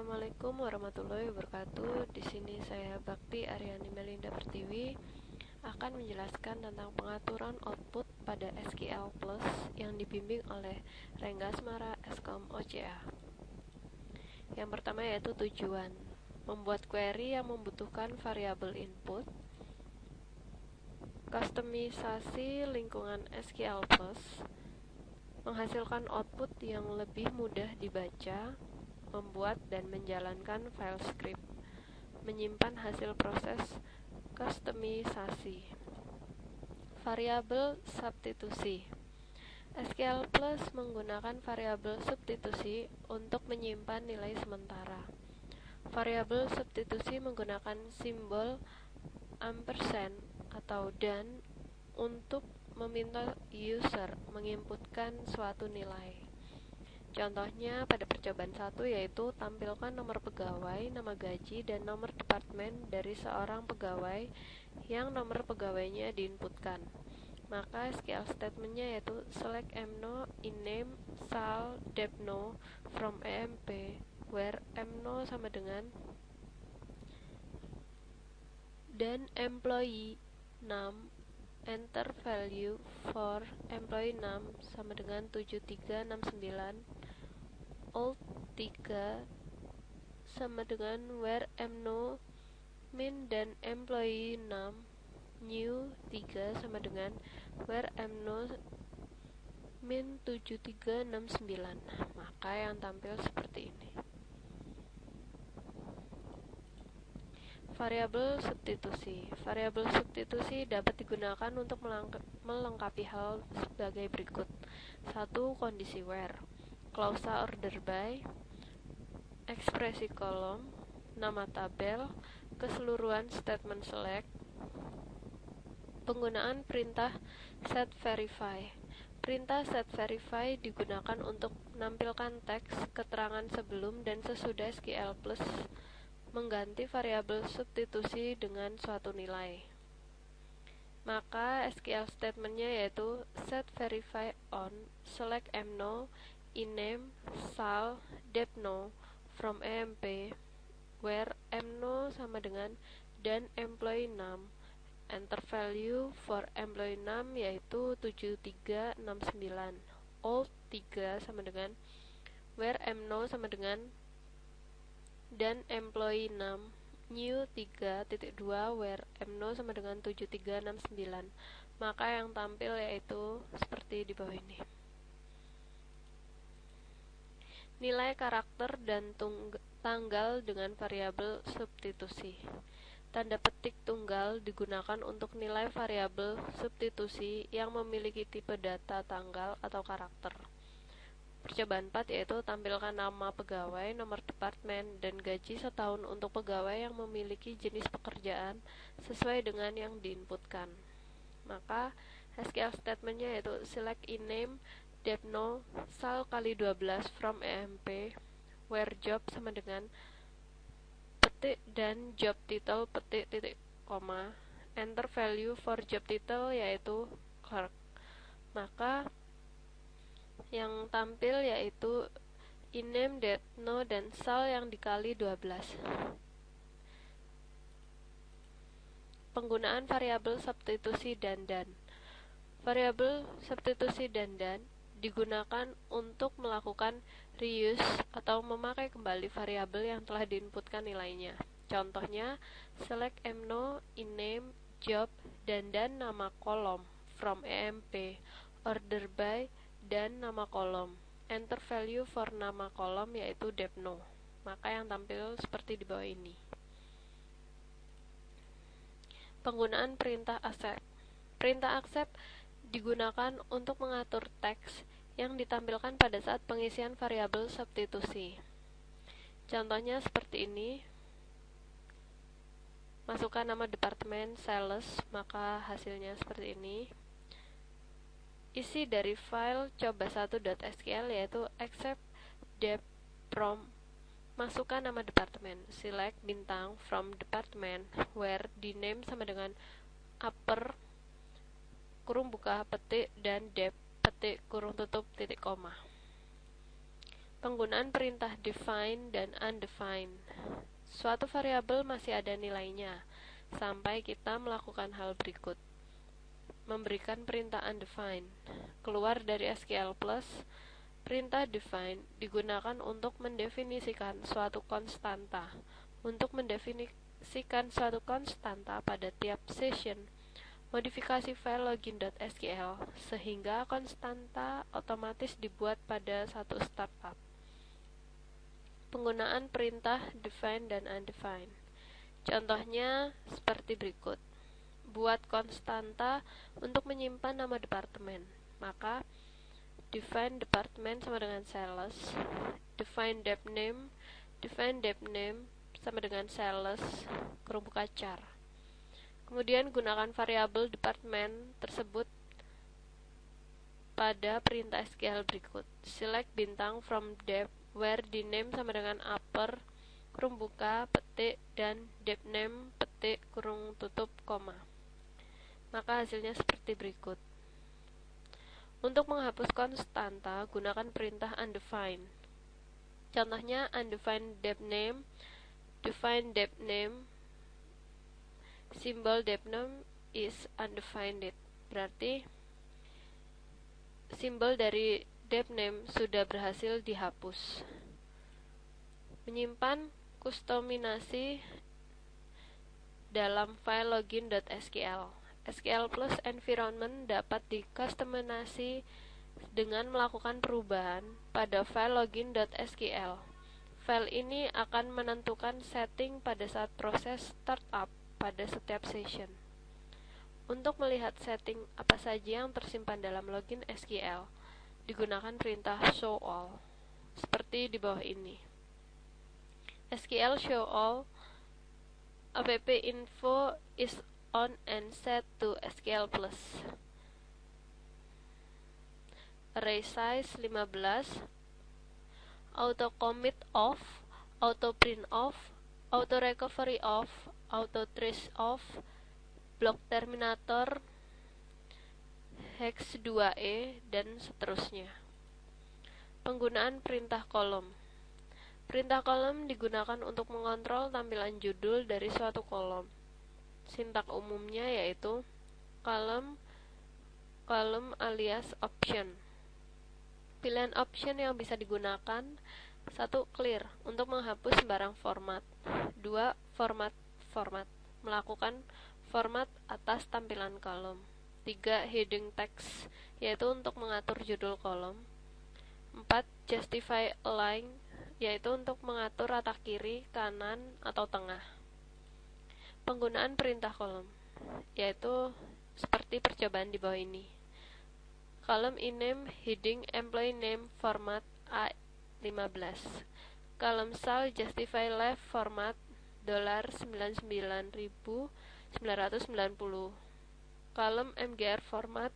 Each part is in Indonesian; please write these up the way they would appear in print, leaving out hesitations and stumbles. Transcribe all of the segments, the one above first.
Assalamualaikum warahmatullahi wabarakatuh. Di sini saya Bakti Aryani Melinda Pertiwi akan menjelaskan tentang pengaturan output pada SQL Plus yang dibimbing oleh Rengga Asmara Eskom OCA. Yang pertama yaitu tujuan, membuat query yang membutuhkan variabel input, kustomisasi lingkungan SQL Plus, menghasilkan output yang lebih mudah dibaca, membuat dan menjalankan file script, menyimpan hasil proses kustomisasi. Variabel substitusi. SQL Plus menggunakan variabel substitusi untuk menyimpan nilai sementara. Variabel substitusi menggunakan simbol ampersand atau dan untuk meminta user menginputkan suatu nilai. Contohnya pada percobaan 1 yaitu tampilkan nomor pegawai, nama gaji, dan nomor departemen dari seorang pegawai yang nomor pegawainya diinputkan. Maka SQL statementnya yaitu select mno inname sal depno from emp where mno sama dengan dan employee num enter value for employee num sama dengan 7369 old 3 sama dengan where mno min dan employee num new 3 sama dengan where mno min 7369. Maka yang tampil seperti ini. Variabel substitusi. Variabel substitusi dapat digunakan untuk melengkapi hal sebagai berikut. 1. Kondisi where, klausa order by, ekspresi kolom, nama tabel, keseluruhan statement select, penggunaan perintah set verify. Perintah set verify digunakan untuk menampilkan teks keterangan sebelum dan sesudah SQL Plus mengganti variabel substitusi dengan suatu nilai. Maka SQL statementnya yaitu set verify on select mno inname sal depno from emp where mno sama dengan dan employee num enter value for employee num yaitu 7369 old 3 sama dengan where mno sama dengan dan employee num new 3.2 where mno sama dengan 7369. Maka yang tampil yaitu seperti di bawah ini. Nilai karakter dan tanggal dengan variabel substitusi. Tanda petik tunggal digunakan untuk nilai variabel substitusi yang memiliki tipe data tanggal atau karakter. Percobaan 4 yaitu tampilkan nama pegawai, nomor departemen, dan gaji setahun untuk pegawai yang memiliki jenis pekerjaan sesuai dengan yang diinputkan. Maka SQL statementnya yaitu select inname depno sal kali 12 from emp where job sama dengan petik dan job title petik titik koma enter value for job title yaitu clerk. Maka yang tampil yaitu inname depno dan sal yang dikali 12. Penggunaan variabel substitusi dan. Variabel substitusi dan digunakan untuk melakukan reuse atau memakai kembali variabel yang telah diinputkan nilainya. Contohnya, select mno inname job dan nama kolom from emp order by dan nama kolom enter value for nama kolom yaitu depno. Maka yang tampil seperti di bawah ini. Penggunaan perintah accept. Perintah accept digunakan untuk mengatur teks yang ditampilkan pada saat pengisian variabel substitusi. Contohnya seperti ini. Masukkan nama departemen sales, maka hasilnya seperti ini. Isi dari file coba1.sql yaitu accept dep from. Masukkan nama departemen, select bintang from department where di name sama dengan upper kurung buka petik dan dep petik kurung tutup titik koma. Penggunaan perintah define dan undefined. Suatu variabel masih ada nilainya sampai kita melakukan hal berikut. Memberikan perintah undefined. Keluar dari SQL Plus, perintah define digunakan untuk mendefinisikan suatu konstanta. Untuk mendefinisikan suatu konstanta pada tiap session, modifikasi file login.sql sehingga konstanta otomatis dibuat pada satu startup. Penggunaan perintah define dan undefined. Contohnya seperti berikut. Buat konstanta untuk menyimpan nama departemen. Maka define departemen sama dengan sales, define dep name sama dengan sales kurung buka char. Kemudian gunakan variabel departemen tersebut pada perintah SQL berikut. Select bintang from dep where di name sama dengan upper kurung buka petik dan dep name petik kurung tutup koma. Maka hasilnya seperti berikut. Untuk menghapus konstanta, gunakan perintah undefined. Contohnya undefined dep name, define dep name, simbol dep name is undefined. Berarti simbol dari dep name sudah berhasil dihapus. Menyimpan kustomisasi dalam file login.sql. SQL Plus Environment dapat dikustomisasi dengan melakukan perubahan pada file login.sql. File ini akan menentukan setting pada saat proses startup pada setiap session. Untuk melihat setting apa saja yang tersimpan dalam login SQL, digunakan perintah show all, seperti di bawah ini. SQL show all app info is on and set to SQL Plus. Array size 15, auto commit off, auto print off, auto recovery off, auto trace off, block terminator, hex 2e, dan seterusnya. Penggunaan perintah kolom. Perintah kolom digunakan untuk mengontrol tampilan judul dari suatu kolom. Sintak umumnya yaitu column alias option. Pilihan option yang bisa digunakan: 1. Clear, untuk menghapus sembarang format. 2. Format, melakukan format atas tampilan kolom. 3. Heading text, yaitu untuk mengatur judul kolom. 4. Justify align, yaitu untuk mengatur rata kiri, kanan, atau tengah. Penggunaan perintah kolom, yaitu seperti percobaan di bawah ini. Column iname, heading, employee name, format A15. Column sal, justify left, format $99.990. Column mgr, format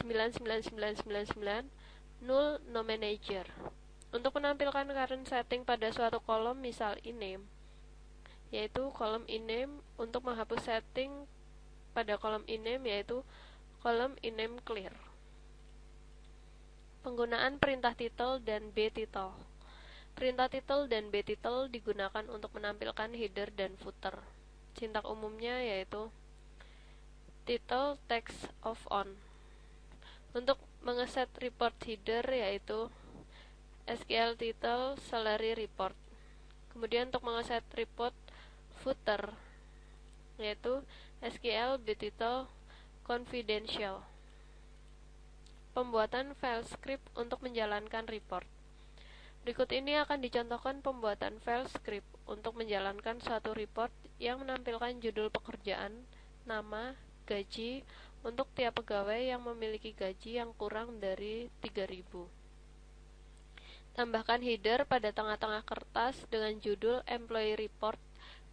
99999, null, no manager. Untuk menampilkan current setting pada suatu kolom, misal iname, yaitu kolom iname. Untuk menghapus setting pada kolom iname, yaitu kolom iname clear. Penggunaan perintah title dan btitle. Perintah title dan btitle digunakan untuk menampilkan header dan footer. Sintak umumnya yaitu title text of on. Untuk mengeset report header yaitu SQL title salary report. Kemudian untuk mengeset report footer yaitu SQL btitle confidential. Pembuatan file script untuk menjalankan report. Berikut ini akan dicontohkan pembuatan file script untuk menjalankan suatu report yang menampilkan judul pekerjaan, nama, gaji untuk tiap pegawai yang memiliki gaji yang kurang dari 3.000. Tambahkan header pada tengah-tengah kertas dengan judul employee report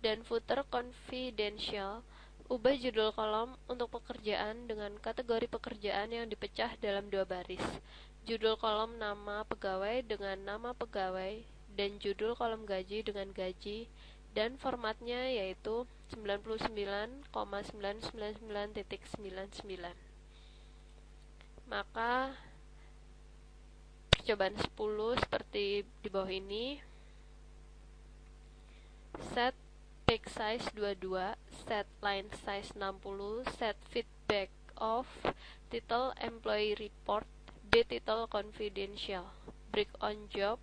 dan footer confidential. Ubah judul kolom untuk pekerjaan dengan kategori pekerjaan yang dipecah dalam 2 baris. Judul kolom nama pegawai dengan nama pegawai dan judul kolom gaji dengan gaji, dan formatnya yaitu 99,999.99. Maka percobaan 10 seperti di bawah ini. Set page size 22, set line size 60, set feedback of title employee report, B title confidential, break on job,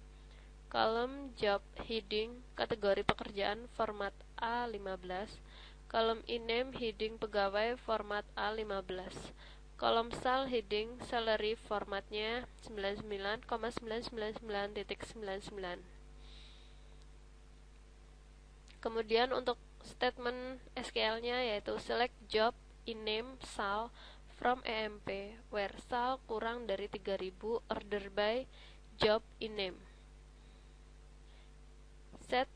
kolom job heading, kategori pekerjaan format A15, kolom INAME heading pegawai format A15, kolom SAL heading salary formatnya 99,999.99. Kemudian untuk statement SQL-nya yaitu select job INAME SAL from EMP where SAL kurang dari 3000 order by job INAME. Set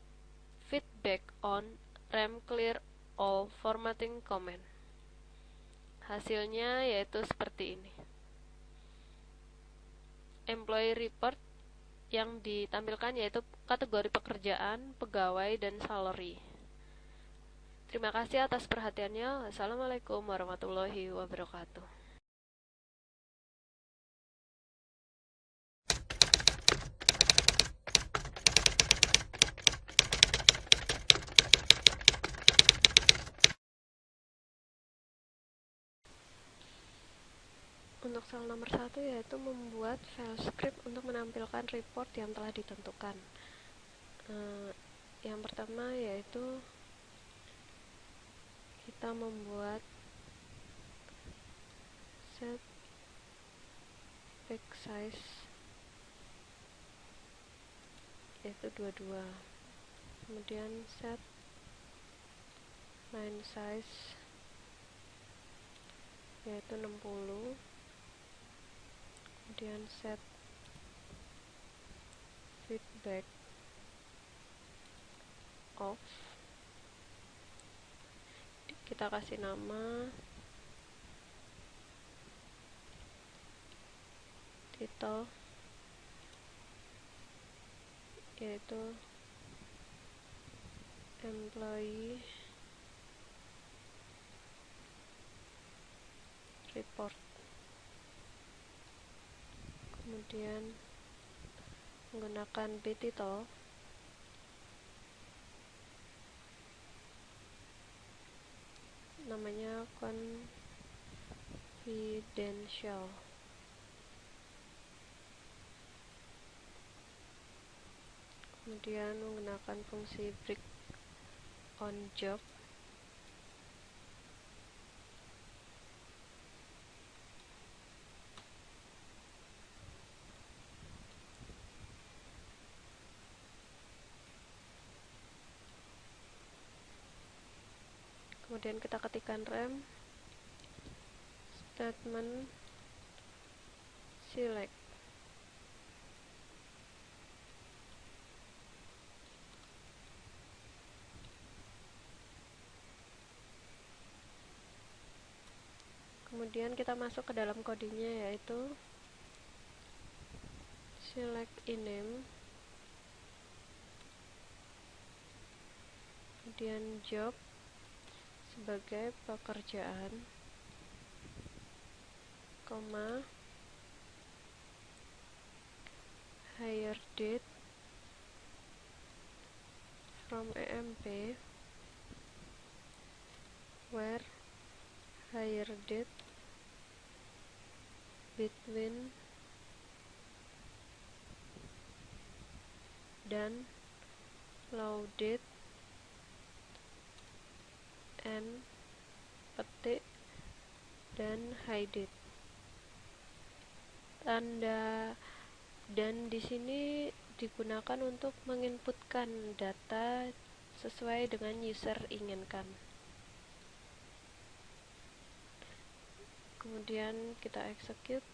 feedback on RAM clear all formatting comment. Hasilnya yaitu seperti ini. Employee report yang ditampilkan yaitu kategori pekerjaan, pegawai, dan salary. Terima kasih atas perhatiannya. Wassalamualaikum warahmatullahi wabarakatuh. Untuk soal nomor 1 yaitu membuat file script untuk menampilkan report yang telah ditentukan. Yang pertama yaitu kita membuat set page size yaitu 22, kemudian set line size yaitu 60, kemudian set feedback of, kita kasih nama title yaitu employee report, kemudian menggunakan B title namanya confidential, kemudian menggunakan fungsi break on job, kemudian kita ketikkan RAM statement select, kemudian kita masuk ke dalam codingnya yaitu select INAME, kemudian job sebagai pekerjaan, koma, hire date from EMP where hire date between dan load date and petik dan high date. Tanda dan di sini digunakan untuk menginputkan data sesuai dengan user inginkan. Kemudian kita execute.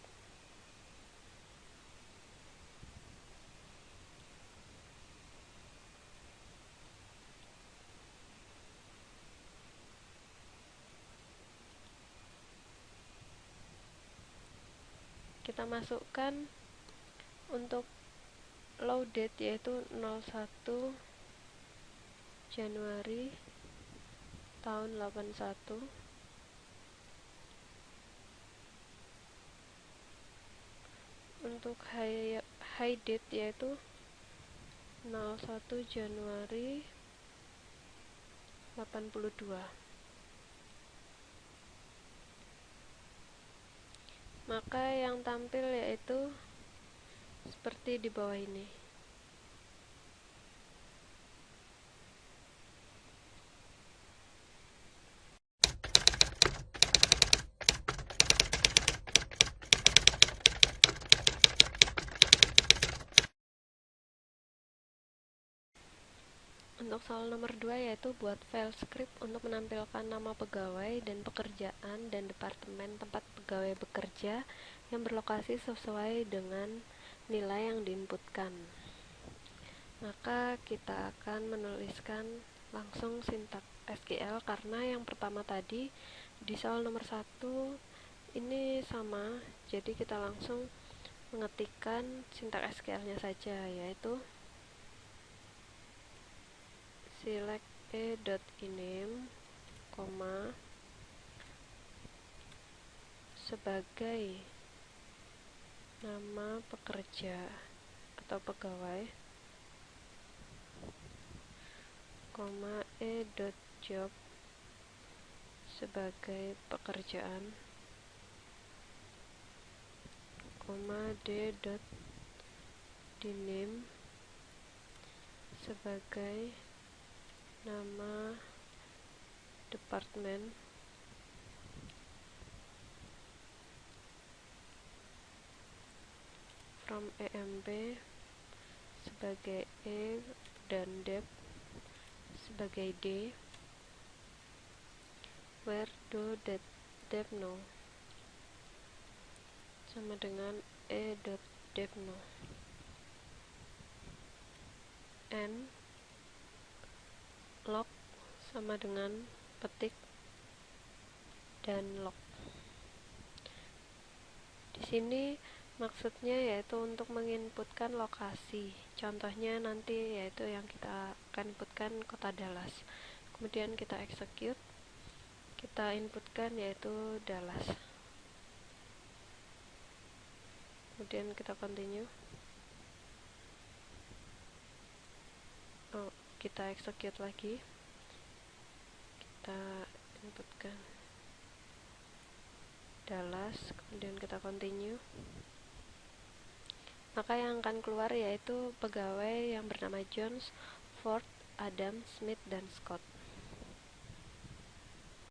Kita masukkan untuk load date yaitu 01 Januari tahun 81, untuk high date yaitu 01 Januari 82. Maka yang tampil yaitu seperti di bawah ini. Untuk soal nomor 2 yaitu buat file script untuk menampilkan nama pegawai dan pekerjaan dan departemen tempat pegawai bekerja yang berlokasi sesuai dengan nilai yang diinputkan. Maka kita akan menuliskan langsung sintaks SQL karena yang pertama tadi di soal nomor 1 ini sama, jadi kita langsung mengetikkan sintaks SQL-nya saja, yaitu select e.iname, sebagai nama pekerja atau pegawai, e.job sebagai pekerjaan, d.diname sebagai nama departemen, from emp sebagai e dan dep sebagai d, where do dep know sama dengan e.dep know, and log sama dengan petik dan log. Di sini maksudnya yaitu untuk menginputkan lokasi. Contohnya nanti yaitu yang kita akan inputkan kota Dallas. Kemudian kita execute, kita inputkan yaitu Dallas. Kemudian kita continue. Kita execute lagi. Kita inputkan Dallas, kemudian kita continue. Maka yang akan keluar yaitu pegawai yang bernama Jones, Ford, Adam, Smith, dan Scott.